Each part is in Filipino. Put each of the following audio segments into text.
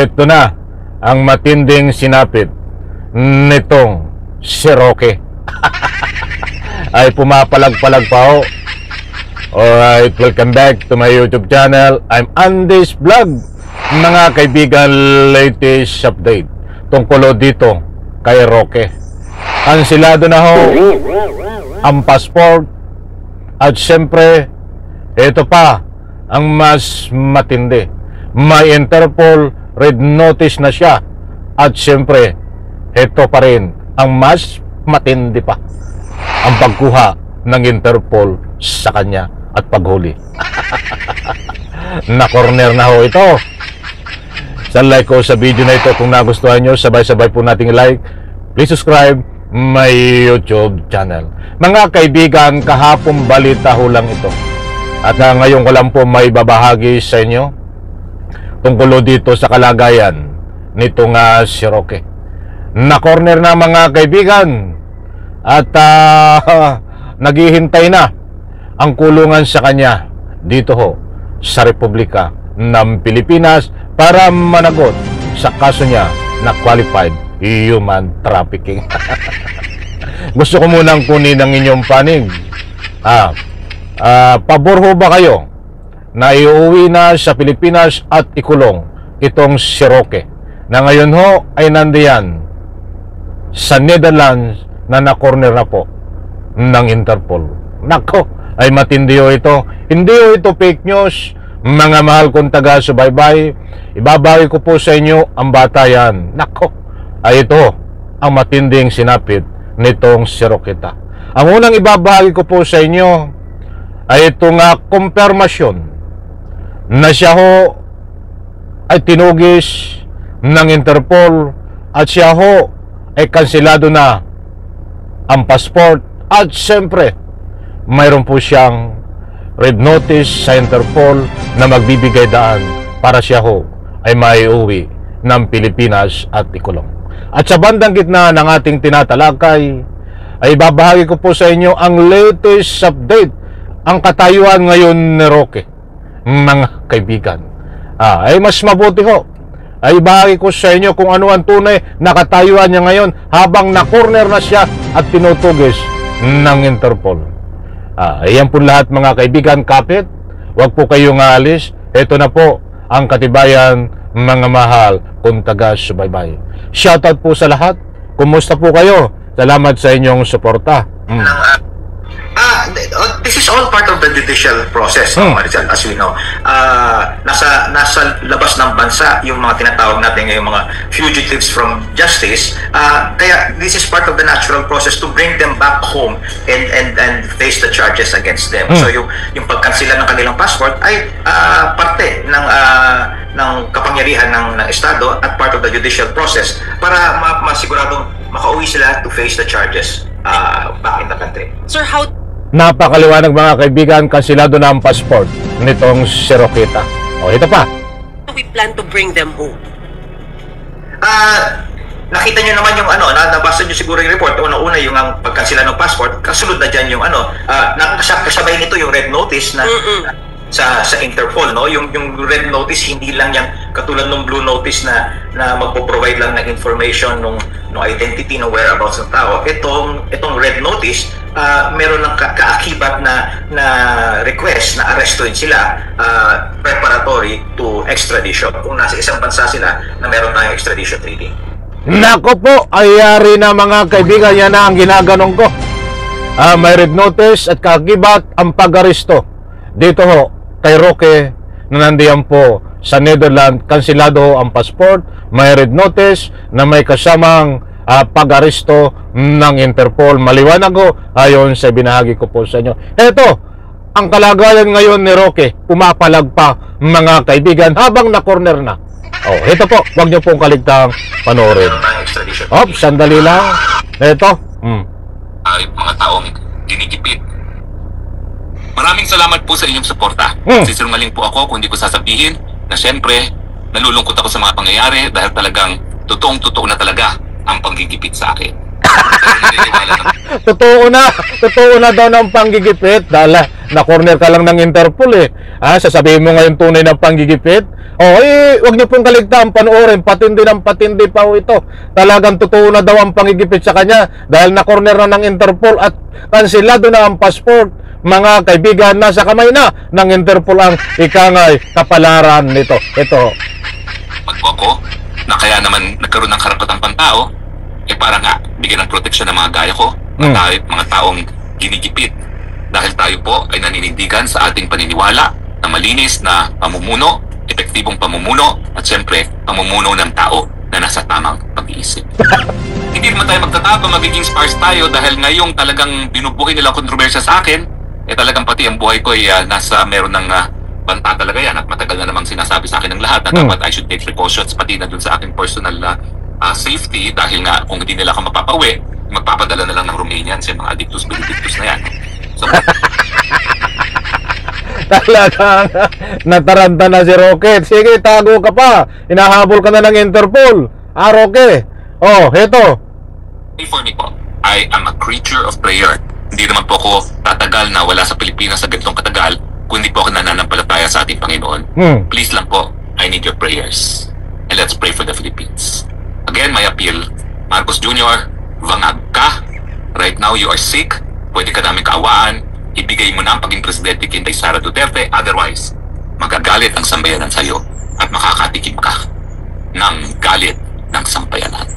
Ito na ang matinding sinapit nitong si Roque. Ay pumapalag-palag pa ho. Alright, welcome back to my YouTube channel. I'm Andy's Vlog. Mga kaibigan, latest update tungkol dito kay Roque. Kansilado na ho ang passport. At syempre, ito pa ang mas matindi. May Interpol red notice na siya. At syempre, ito pa rin ang mas matindi pa, ang pagkuha ng Interpol sa kanya at paghuli. Na-corner na ho ito. Sa like ko sa video na ito, kung nagustuhan nyo, sabay-sabay po nating like. Please subscribe my YouTube channel. Mga kaibigan, kahapong balita ho lang ito. At ngayon ko lang po may babahagi sa inyo tungkol dito sa kalagayan nito nga si Roque. Na-corner na mga kaibigan. At naghihintay na ang kulungan sa kanya dito ho sa Republika ng Pilipinas para managot sa kaso niya na qualified human trafficking. Gusto ko munang kunin ang inyong panig. Pabor ho ba kayo na iuwi na sa Pilipinas at ikulong itong si Roque na ngayon ho ay nandiyan sa Netherlands na na-corner na po ng Interpol? Nako, ay matindi ho ito. Hindi ho ito fake news. Mga mahal kong taga-subaybay, ibabagi ko po sa inyo ang batayan. Nako, ay ito ang matinding sinapit nitong si Roqueta. Ang unang ibabagi ko po sa inyo ay itong kumpirmasyon na siya ho ay tinugis ng Interpol at siya ho ay kansilado na ang passport at siyempre mayroon po siyang red notice sa Interpol na magbibigay daan para siya ho ay maiuwi ng Pilipinas at ikulong. At sa bandang gitna ng ating tinatalakay ay babahagi ko po sa inyo ang latest update, ang katayuan ngayon ni Roque. Mga kaibigan, ay mas mabuti ho ay bahagi ko sa inyo kung ano ang tunay na katayuan niya ngayon habang na-corner na siya at tinutugis ng Interpol. Ayan po lahat mga kaibigan, kapit. Huwag po kayong aalis. Ito na po ang katibayan, mga mahal kung taga-subaybay. Shoutout po sa lahat. Kumusta po kayo? Salamat sa inyong suporta. This is all part of the judicial process, Maricel, as we know. Nasa labas ng bansa yung mga tinatawag natin ngayong mga fugitives from justice. Kaya this is part of the natural process to bring them back home and face the charges against them. So yung pagkansila ng kanilang passport ay parte ng kapangyarihan ng Estado at part of the judicial process para masiguradong makauwi sila to face the charges back in the country. Sir, how... Napakaliwanag mga kaibigan, kansilado na ang passport nitong si Roqueta. Ito pa. we plan to bring them home? Nakita nyo naman yung nabasa nyo siguro yung report. Una-una yung ang pagkansila ng passport, kasunod na dyan yung kasabay nito yung red notice na sa Interpol, no? Yung red notice hindi lang yung katulad ng blue notice na magpo-provide lang ng information ng identity, ng whereabouts ng tao. Itong red notice, meron ng kaakibat na request na arrestuin sila preparatory to extradition kung nasa isang bansa sila na meron tayong extradition treaty. Nako po, ayari na mga kaibigan, yan na ang ginaganong ko. May red notice at kaakibat ang pag-aresto dito ho kay Roque na nandiyan po sa Netherlands. Kansilado ang passport, may red notice na may kasamang pag-aresto ng Interpol. Maliwanag ho ayon sa binahagi ko po sa inyo. Ito ang kalagayan ngayon ni Roque, pumapalag pa mga kaibigan habang na-corner na. Ito po, huwag niyo pong kaligtang panoorin. Sandali lang. Ito. Mga taong dinikipit. Maraming salamat po sa inyong suporta. Sisinungaling po ako kung hindi ko sasabihin na syempre, nalulungkot ako sa mga pangyayari dahil talagang totoong-totoo na talaga ang panggigipit sa akin. Totoo na daw ng panggigipit dahil na-corner ka lang ng Interpol Sasabihin mo ngayon tunay na panggigipit. Huwag niyo pong kaligtaan, panoorin, patindi ng patindi pa ho ito. Talagang totoo na daw ang pangigipit sa kanya dahil na-corner na ng Interpol at kansilado na ang passport. Mga kaibigan, nasa kamay na ng Interpol ang ikangay kapalaran nito. Ito. Magpo ako na kaya naman nagkaroon ng karapatang pantao, para nga bigyan ng proteksyon ng mga gaya ko, mga taong ginigipit. Dahil tayo po ay naninindigan sa ating paniniwala na malinis na pamumuno, epektibong pamumuno, at siyempre, pamumuno ng tao na nasa tamang pag-iisip. Hindi naman tayo magtatapa, magiging sparse tayo dahil ngayong talagang binubuhay nilang kontrobersya sa akin, talagang pati ang buhay ko ay meron ng banta talaga yan at matagal na namang sinasabi sa akin ng lahat na dapat I should take precautions pati na dun sa aking personal safety dahil nga kung hindi nila ako mapapauwi, magpapadala na lang ng Romanians yung mga addictus benedictus na yan. So, talagang nataranta na si Roque. Sige, tago ka pa. Hinahabol ka na ng Interpol. Roque. Heto. Pray for me po. I am a creature of prayer. Hindi naman po ako tatagal na wala sa Pilipinas sa ganitong katagal kung hindi po ako nananampalataya sa ating Panginoon. Please lang po, I need your prayers. And let's pray for the Philippines. Again, my appeal, Marcos Jr., vangag ka. Right now, you are sick. Pwede ka namin kaawaan. Ibigay mo na ang paging presidente kay Sara Duterte. Otherwise, magagalit ang sambayanan sa iyo at makakatikim ka ng galit ng sambayanan.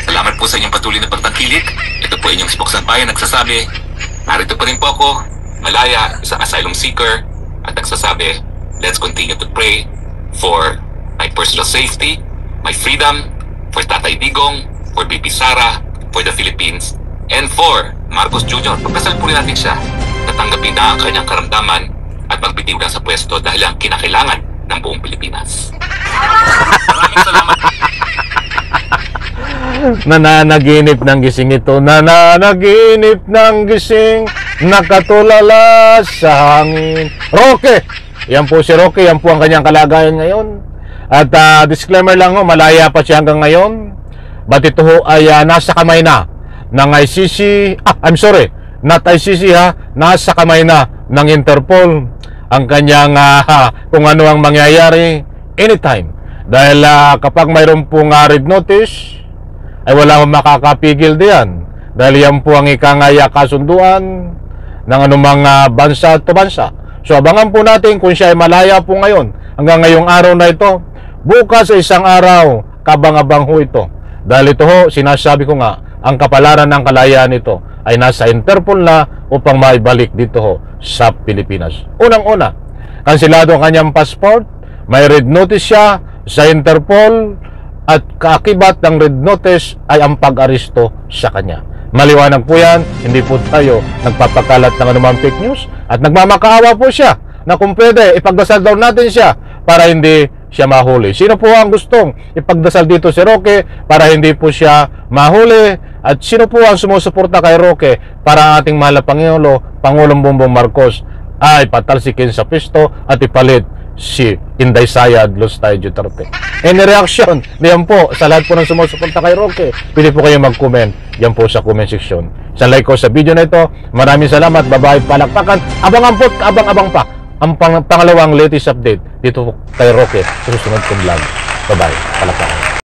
Salamat po sa inyong patuloy na pagtangkilik. Ito po inyong spokesman bayan nagsasabi, narito pa rin po ako, malaya, isang asylum seeker, at nagsasabi, let's continue to pray for my personal safety, my freedom, for Tatay Digong, for BP Sara, for the Philippines, and for Marcos Jr. Pagkasal po rin natin siya, natanggapin na ang kanyang karamdaman at magbitiw na sa pwesto dahil ang kinakailangan ng buong Pilipinas. Maraming salamat. Nananaginip ng gising ito, nananaginip ng gising, nakatulala sa hangin. Roque! Yan po si Roque, yan po ang kanyang kalagayan ngayon. At disclaimer lang ho, malaya pa siya hanggang ngayon. But ito ho ay nasa kamay na ng ICC, I'm sorry, not ICC nasa kamay na ng Interpol ang kanyang kung ano ang mangyayari anytime. Dahil kapag mayroon pong red notice, ay wala akong makakapigil diyan. Dahil yan po ang ikangaya kasunduan ng anumang bansa at bansa. So abangan po natin kung siya ay malaya po ngayon. Hanggang ngayong araw na ito, bukas sa isang araw, kabang-abang ho ito. Dahil ito ho, sinasabi ko nga, ang kapalaran ng kalayaan nito ay nasa Interpol na upang maibalik dito ho sa Pilipinas. Unang-una, kansilado ang kanyang passport, may red notice siya sa Interpol at kaakibat ng red notice ay ang pag-aristo sa kanya. Maliwanag po yan, hindi po tayo nagpapakalat ng anumang fake news at nagmamakaawa po siya na kung pwede, ipagdasal daw natin siya para hindi siya mahuli. Sino po ang gustong ipagdasal dito si Roque para hindi po siya mahuli? At sino po ang sumusuporta kay Roque para ating mahal na Pangulong Bongbong Marcos ay patalsikin sa pisto at ipalit si Inday Sara Duterte? Any reaction? Diyan po, sa lahat po ng sumusuporta kay Roque, pwede po kayo mag-comment diyan po sa comment section. Sa like ko sa video na ito, maraming salamat, bye-bye, palakpakan, abangan po, abang-abang pa ang pangalawang latest update dito kay Roque sa susunod kong vlog. Bye-bye, palakpakan.